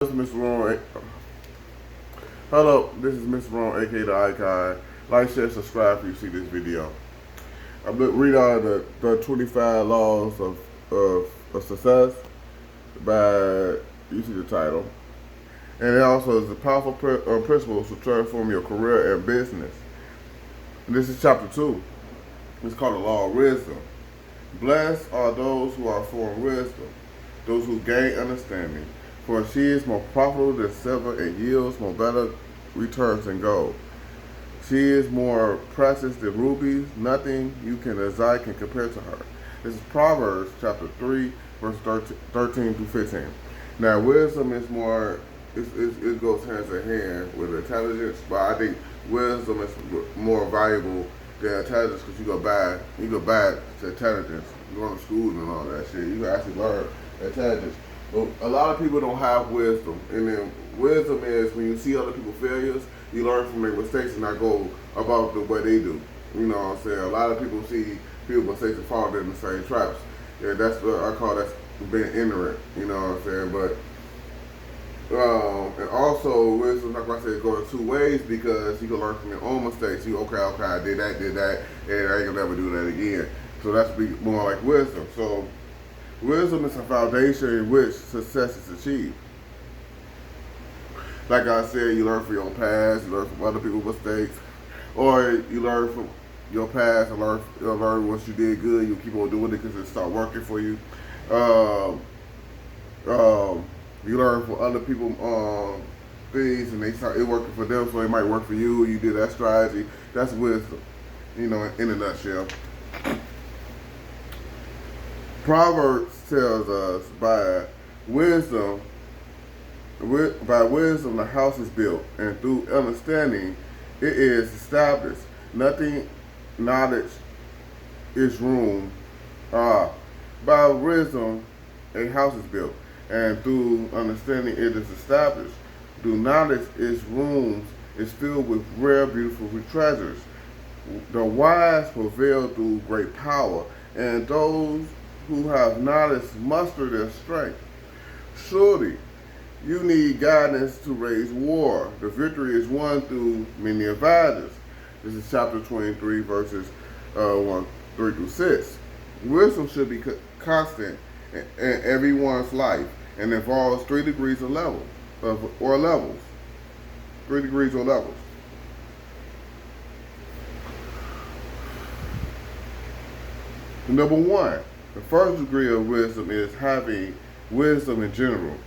This is Mr. Ron. Hello, this is Mr. Ron, aka the Icon. Like, share, subscribe if you see this video. I'm going to read out the 25 laws of success by, you see the title. And it also is the powerful principles to transform your career and business. And this is chapter 2. It's called the law of wisdom. Blessed are those who are full of wisdom, those who gain understanding. For she is more profitable than silver and yields more better returns than gold. She is more precious than rubies. Nothing you can desire can compare to her. This is Proverbs chapter 3, verse 13 through 15. Now, wisdom is more, it goes hand in hand with intelligence, but I think wisdom is more valuable than intelligence because you go back to intelligence, going to school and all that shit. You can actually learn intelligence. But a lot of people don't have wisdom, and then wisdom is when you see other people's failures, you learn from their mistakes and not go about the way they do. You know what I'm saying? A lot of people see people's mistakes and fall in the same traps. Yeah, that's what I call that being ignorant. You know what I'm saying? But and also wisdom, like I said, goes two ways because you can learn from your own mistakes. You okay, I did that, and I ain't gonna never do that again. So that's more like wisdom. So wisdom is a foundation in which success is achieved. Like I said, you learn from your own past, you learn from other people's mistakes, or you learn from your past and learn what you did good. You keep on doing it because it start working for you. You learn from other people things, and it working for them, so it might work for you. You do that strategy. That's wisdom, in a nutshell. Proverbs tells us by wisdom the house is built, and through understanding it is established. Knowledge is room. By wisdom a house is built, and through understanding it is established. Through knowledge its rooms is filled with rare, beautiful treasures. The wise prevail through great power, and those who have knowledge muster their strength. Surely, you need guidance to raise war. The victory is won through many advisors. This is chapter 23, verses 3 through 6. Wisdom should be constant in everyone's life and involves 3 degrees or levels. 3 degrees or levels. Number 1. The first degree of wisdom is having wisdom in general.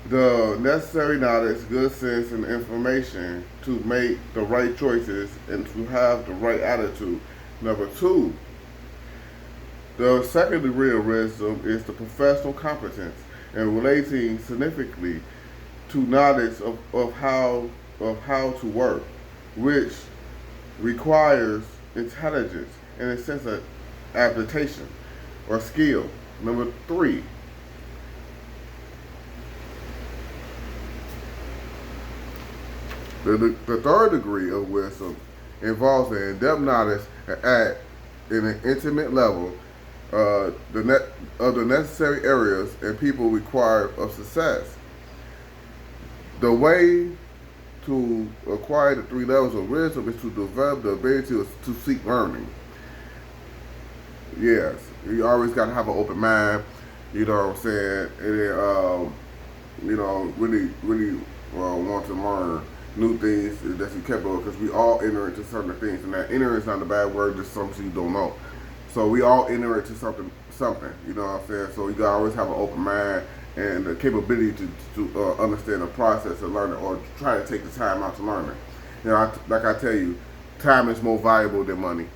The necessary knowledge, good sense, and information to make the right choices and to have the right attitude. Number 2, the second degree of wisdom is the professional competence and relating significantly to knowledge of how to work, which requires intelligence and a sense of adaptation or skill. Number 3, the third degree of wisdom involves an in-depth knowledge at an intimate level of the necessary areas and people required of success. The way to acquire the 3 levels of wisdom is to develop the ability to seek learning. Yes, you always got to have an open mind, you know what I'm saying, and then, really want to learn new things that you capable of, because we all enter into certain things, and that enter is not a bad word, just something you don't know. So we all enter into something, you know what I'm saying, so you got to always have an open mind and the capability to understand the process of learning, or try to take the time out to learn it. You know, like I tell you, time is more valuable than money.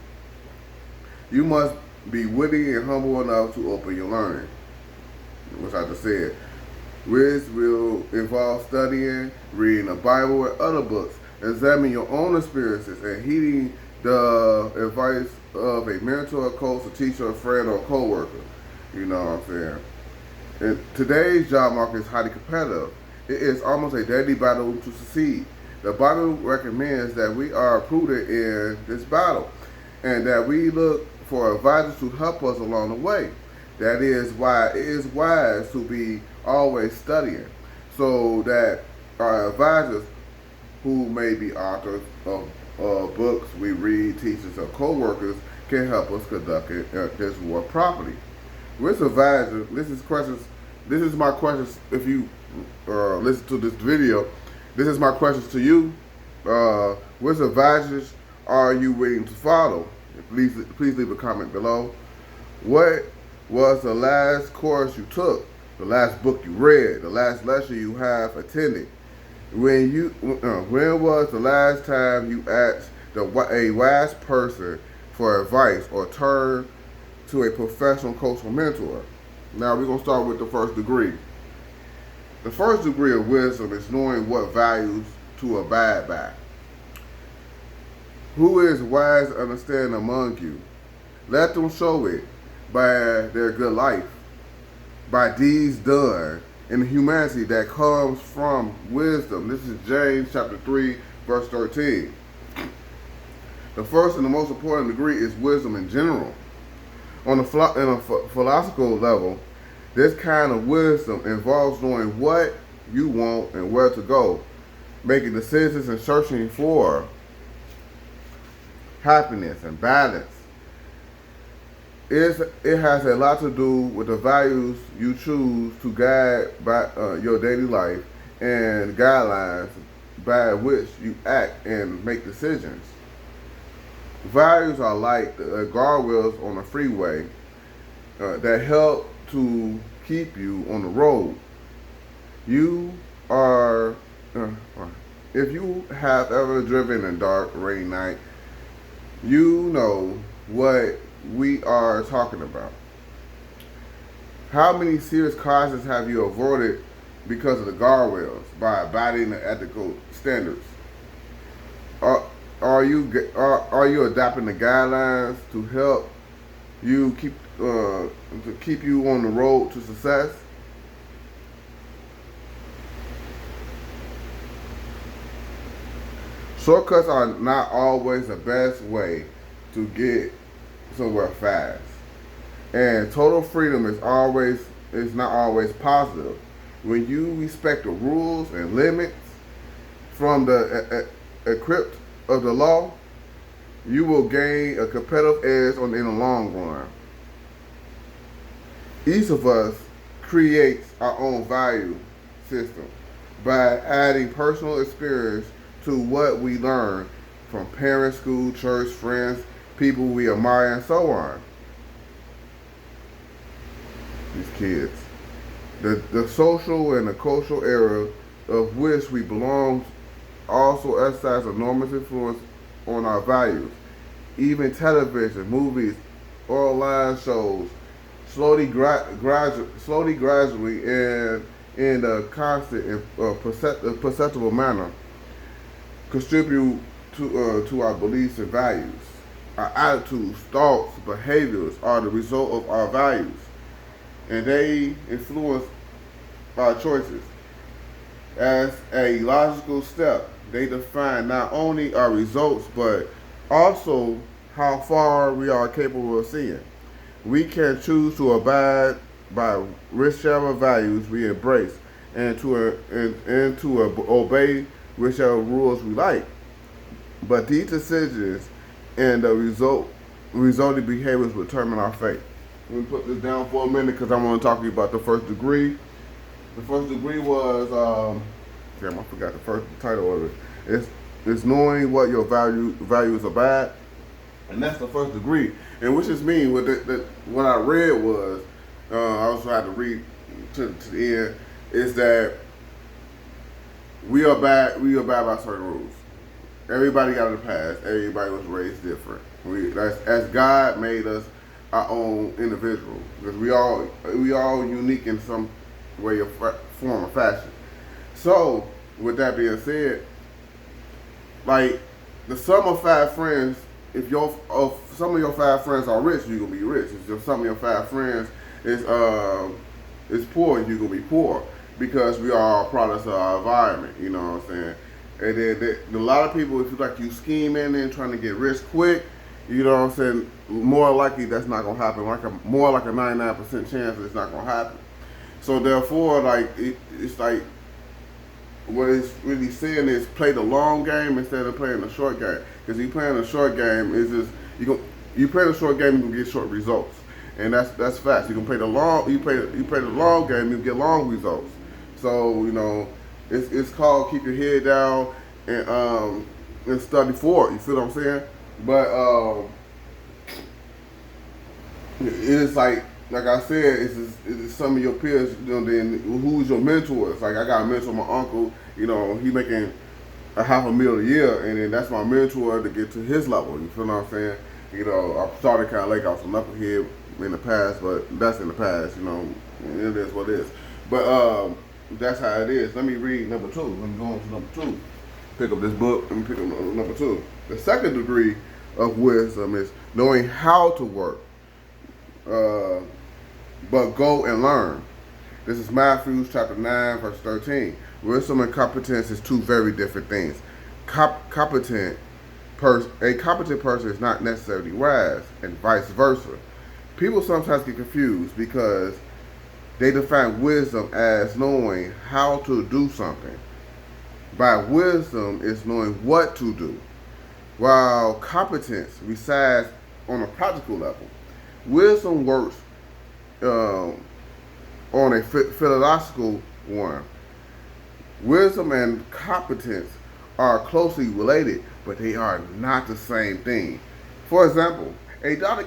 You must be witty and humble enough to open your learning, which I just said. Which will involve studying, reading the Bible and other books, examining your own experiences, and heeding the advice of a mentor, a coach, a teacher, a friend, or a co-worker. You know what I'm saying? And today's job market is highly competitive. It is almost a daily battle to succeed. The Bible recommends that we are prudent in this battle, and that we look for advisors to help us along the way. That is why it is wise to be always studying. so that our advisors, who may be authors of books we read, teachers, or co-workers, can help us conduct this work properly. Risk advisor, this is questions. This is my questions. If you listen to this video, this is my questions to you. Which advisors are you waiting to follow? Please leave a comment below. What was the last course you took? The last book you read? The last lecture you have attended? When was the last time you asked a wise person for advice or turned to a professional coach or mentor? Now we're going to start with the first degree. The first degree of wisdom is knowing what values to abide by. Who is wise and understanding among you? Let them show it by their good life, by deeds done, and the humanity that comes from wisdom. This is James chapter 3, verse 13. The first and the most important degree is wisdom in general. In a philosophical level, this kind of wisdom involves knowing what you want and where to go, making decisions and searching for happiness and balance. It has a lot to do with the values you choose to guide by your daily life and guidelines by which you act and make decisions. Values are like the guardrails on a freeway that help to keep you on the road. If you have ever driven in a dark, rainy night, you know what we are talking about. How many serious causes have you avoided because of the guardrails by abiding the ethical standards? Are you adopting the guidelines to help you keep you on the road to success? Shortcuts are not always the best way to get somewhere fast, and total freedom is not always positive. When you respect the rules and limits from the crypt of the law, you will gain a competitive edge in the long run. Each of us creates our own value system by adding personal experience to what we learn from parents, school, church, friends, people we admire, and so on. These kids. The social and the cultural era of which we belong also exercise enormous influence on our values. Even television, movies, online shows, slowly, gradually, and in a constant and perceptible manner, contribute to our beliefs and values. Our attitudes, thoughts, behaviors are the result of our values, and they influence our choices. As a logical step, they define not only our results, but also how far we are capable of seeing. We can choose to abide by whichever values we embrace and to obey whichever rules we like. But these decisions and the resulting behaviors will determine our fate. Let me put this down for a minute because I want to talk to you about the first degree. The first degree was, I forgot the title of it. It's knowing what your values are bad, and that's the first degree. And which is mean, what I read was, I also had to read to the end, is that we are bad by certain rules. Everybody got a past. Everybody was raised different. As God made us our own individual, because we all unique in some way or form or fashion. So, with that being said, like the sum of 5 friends, if some of your 5 friends are rich, you're gonna be rich. If some of your 5 friends is poor, you're gonna be poor, because we are all products of our environment. You know what I'm saying? And then a lot of people, if you scheming and trying to get rich quick, you know what I'm saying, more likely that's not gonna happen. More like a 99% chance that it's not gonna happen. So therefore, it's like what it's really saying is play the long game instead of playing the short game. Because you playing the short game is just you play the short game, you can get short results, and that's fast. You can play the long you play the long game, you get long results. So it's called keep your head down and study for it. You feel what I'm saying? But it's like I said, it's some of your peers. Then who's your mentors? Like I got a mentor, my uncle. He making $500,000 a year, and then that's my mentor to get to his level. You feel what I'm saying? I started kind of like I was a knucklehead in the past, but that's in the past. It is what it is. But that's how it is. Let me read number 2. Let me go on to number 2. Pick up this book. Let me pick up number 2. The second degree of wisdom is knowing how to work, but go and learn. This is Matthew chapter 9, verse 13. Wisdom and competence is two very different things. A competent person is not necessarily wise, and vice versa. People sometimes get confused because they define wisdom as knowing how to do something. By wisdom is knowing what to do, while competence resides on a practical level. Wisdom works on a philosophical one. Wisdom and competence are closely related, but they are not the same thing. For example, a doctor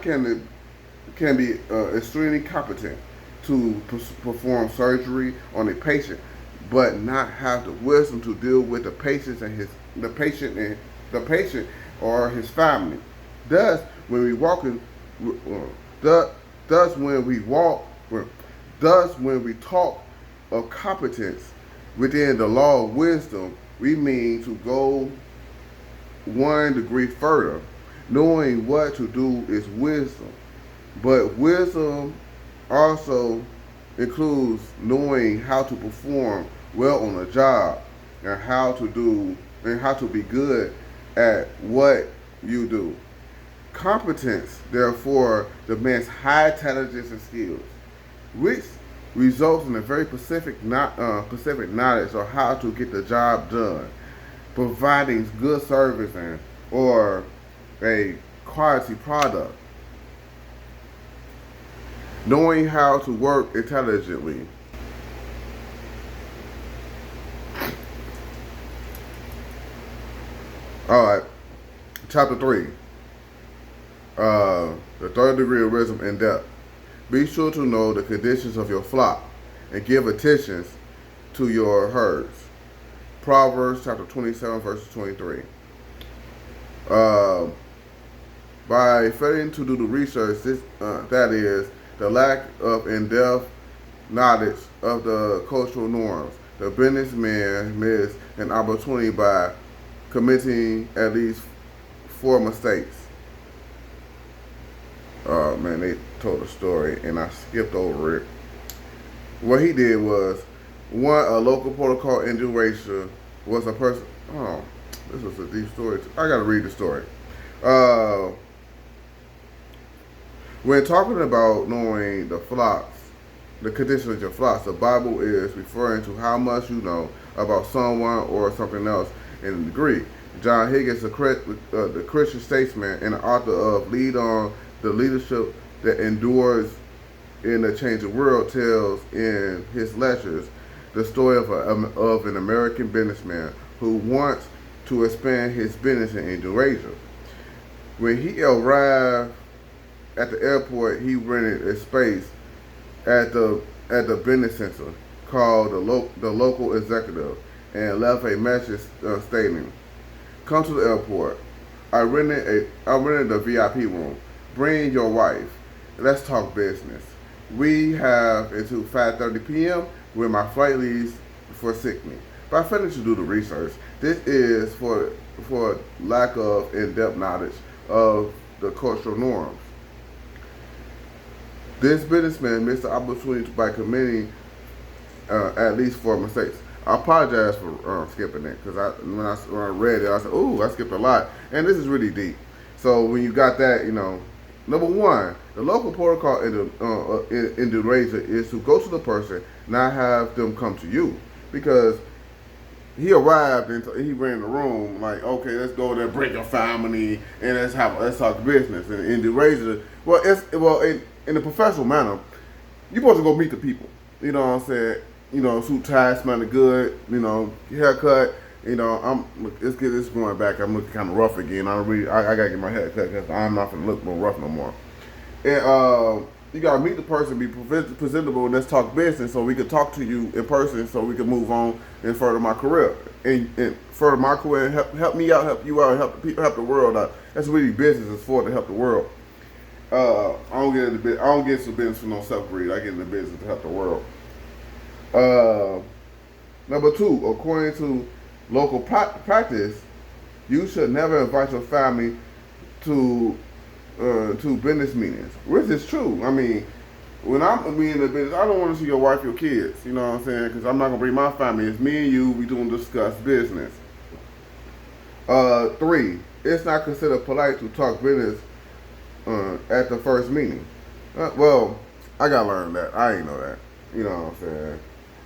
can be extremely competent to perform surgery on a patient, but not have the wisdom to deal with the patient and the patient or his family. Thus, when we talk of competence within the law of wisdom, we mean to go one degree further. Knowing what to do is wisdom, but wisdom also includes knowing how to perform well on a job and how to be good at what you do. Competence, therefore, demands high intelligence and skills, which results in a very specific knowledge of how to get the job done, providing good service or a quality product. Knowing how to work intelligently. Alright, chapter 3. The third degree of wisdom in depth. Be sure to know the conditions of your flock and give attention to your herds. Proverbs chapter 27, verse 23. By failing to do the research, that is, the lack of in-depth knowledge of the cultural norms, the businessman missed an opportunity by committing at least 4 mistakes. Oh man, they told a story and I skipped over it. What he did was, a local protocol in Eurasia was a person. Oh, this was a deep story. I gotta read the story. When talking about knowing the flocks, the condition of your flocks, the Bible is referring to how much you know about someone or something else in a degree. John Higgins, the Christian statesman and the author of Lead On, the Leadership That Endures in a Changing World, tells in his lectures the story of an American businessman who wants to expand his business in Indonesia. When he arrived at the airport, he rented a space at the business center called the local executive and left a message stating, "Come to the airport. I rented a VIP room. Bring your wife. Let's talk business. We have until 5:30 p.m. when my flight leaves for Sydney." By failing to do the research, this is for lack of in-depth knowledge of the cultural norms. This businessman missed the opportunity by committing at least 4 mistakes. I apologize for skipping it because when I read it, I said, "Ooh, I skipped a lot," and this is really deep. So when you got that, number one, the local protocol in Indonesia is to go to the person, not have them come to you, because he arrived and he ran the room like, okay, let's go there, break your family, and let's talk business. And the razor, in a professional manner, you're supposed to go meet the people. You know what I'm saying? You know, suit, tie, smelling good. You know, haircut. You know, let's get this going back. I'm looking kind of rough again. I gotta get my hair cut because I'm not gonna look more rough no more. And you gotta meet the person, be presentable, and let's talk business so we can talk to you in person so we can move on and further my career. And further my career and help me out, help you out, help the people, help the world out. That's really business is for, to help the world. I don't get into business. I don't get into business for no self-greed. I get into business to help the world. Number 2, according to local practice, you should never invite your family to business meetings, which is true. I mean, when I'm being in business, I don't want to see your wife, your kids. You know what I'm saying? Because I'm not gonna bring my family. It's me and you. We doing discuss business. 3, it's not considered polite to talk business at the first meeting. Well, I gotta learn that. I ain't know that. You know what I'm saying?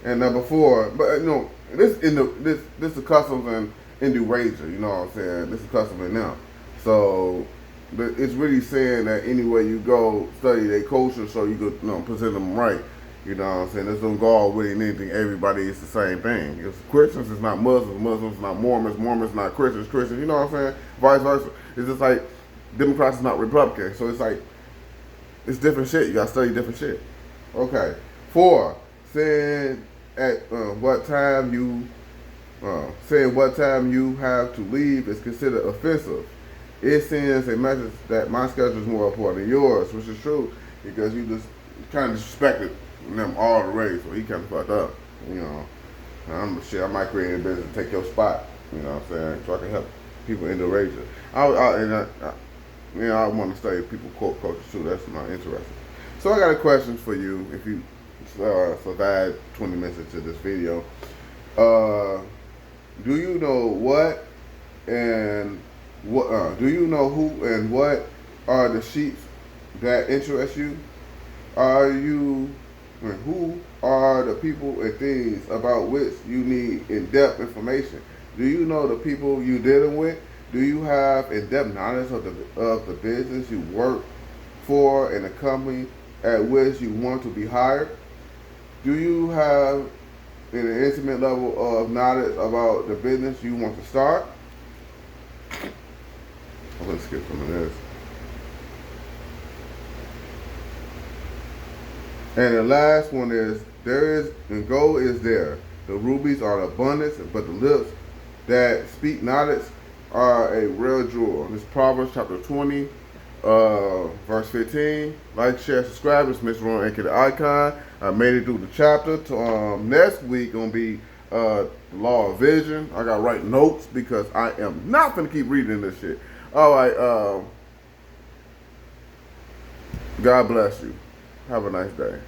And number 4, but you know, this is customs and Hindu razor. You know what I'm saying? This is custom and now. So it's really saying that anywhere you go, study their culture so you could, present them right. You know what I'm saying? This don't go all with anything. Everybody is the same thing. It's Christians is not Muslims. Muslims is not Mormons. Mormons not Christians. Christians. You know what I'm saying? Vice versa. It's just like Democrats is not Republicans. So it's like it's different shit. You gotta study different shit. Okay. 4, saying at what time you have to leave is considered offensive. It sends a message that my schedule is more important than yours, which is true because you just kind of disrespected them all the way, so he kind of fucked up. You know, I might create a business and take your spot. You know what I'm saying? So I can help people in the razor. I want to study people quote culture too. That's not interesting. So I got a question for you. If you survive 20 minutes into this video, do you know what and what? Do you know who and what are the sheets that interest you? Who are the people and things about which you need in-depth information? Do you know the people you're dealing with? Do you have in-depth knowledge of the business you work for and the company at which you want to be hired? Do you have an intimate level of knowledge about the business you want to start? I'm going to skip some of this. And the last one is, and gold is there. The rubies are abundance, but the lips that speak knowledge are a rare jewel. This is Proverbs chapter 20, verse 15. Like, share, subscribe. It's Mr. Ron, aka The Icon. I made it through the chapter. Next week gonna be the law of vision. I gotta write notes because I am not gonna keep reading this shit. All right. God bless you. Have a nice day.